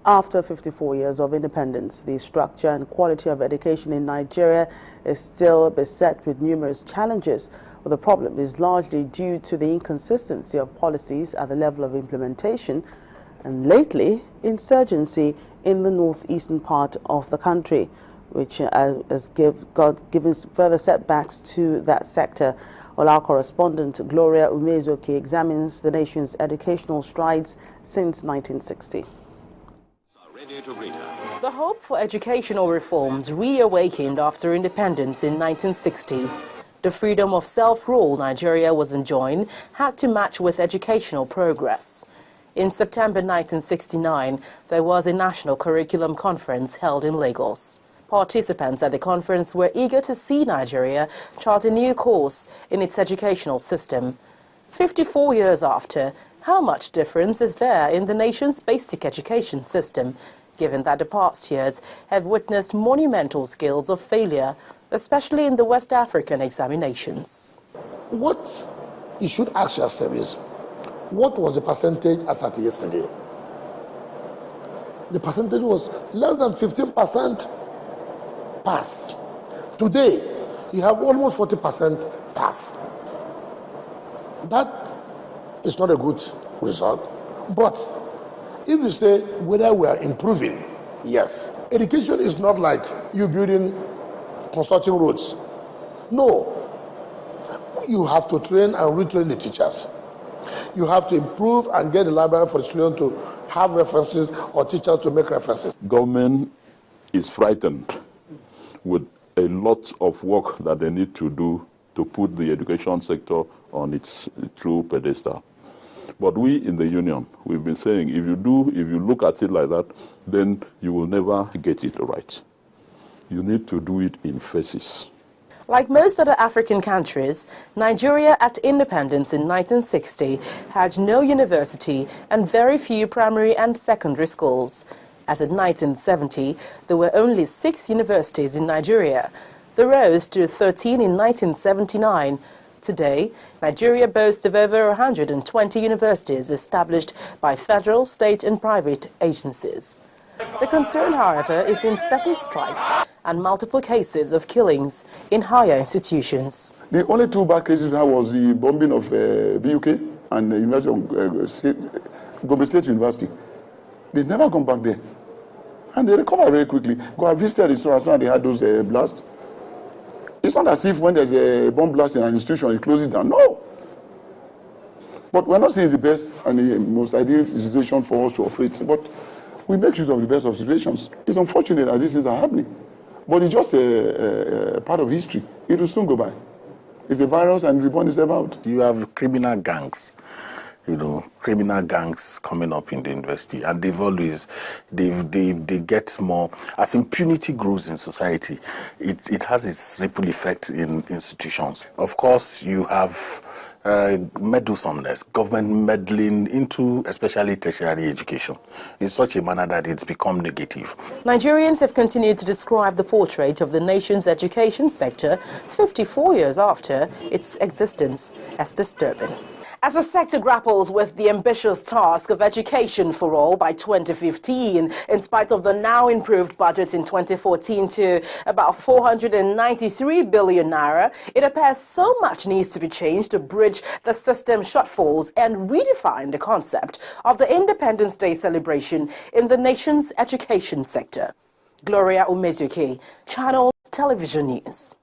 After 54 years of independence, the structure and quality of education in Nigeria is still beset with numerous challenges. But the problem is largely due to the inconsistency of policies at the level of implementation and lately insurgency in the northeastern part of the country, which has given further setbacks to that sector. Well, our correspondent Gloria Umezoke examines the nation's educational strides since 1960. The hope for educational reforms reawakened after independence in 1960. The freedom of self-rule Nigeria was enjoying had to match with educational progress. In September 1969, there was a national curriculum conference held in Lagos. Participants at the conference were eager to see Nigeria chart a new course in its educational system. 54 years after, how much difference is there in the nation's basic education system, given that the past years have witnessed monumental scales of failure, especially in the West African examinations? What you should ask yourself is, what was the percentage as at yesterday? The percentage was less than 15% pass. Today, you have almost 40% pass. That is not a good result. But if you say whether we are improving, yes. Education is not like you building, constructing roads. No. You have to train and retrain the teachers. You have to improve and get the library for the students to have references or teachers to make references. Government is frightened with a lot of work that they need to do to put the education sector on its true pedestal. But we in the union, we've been saying, if you look at it like that, then you will never get it right. You need to do it in phases. Like most other African countries, Nigeria at independence in 1960 had no university and very few primary and secondary schools. As in 1970, there were only 6 universities in Nigeria. They rose to 13 in 1979. Today, Nigeria boasts of over 120 universities established by federal, state and private agencies. The concern, however, is in certain strikes and multiple cases of killings in higher institutions. The only 2 bad cases we had was the bombing of BUK and the University of Gombe State University. They never come back there. And they recover very quickly. Go and visit the restaurant and they had those blasts. It's not as if when there's a bomb blast in an institution, it closes it down. No. But we're not saying the best and the most ideal situation for us to operate. But we make use of the best of situations. It's unfortunate that these things are happening. But it's just a part of history. It will soon go by. It's a virus and it burns itself out. You have criminal gangs. Criminal gangs coming up in the university, and they've always, they get more, as impunity grows in society, it has its ripple effect in institutions. Of course, you have meddlesomeness, government meddling into especially tertiary education in such a manner that it's become negative. Nigerians have continued to describe the portrait of the nation's education sector 54 years after its existence as disturbing. As the sector grapples with the ambitious task of education for all by 2015, in spite of the now improved budget in 2014 to about 493 billion naira, it appears so much needs to be changed to bridge the system shortfalls and redefine the concept of the Independence Day celebration in the nation's education sector. Gloria Umezoke, Channels Television News.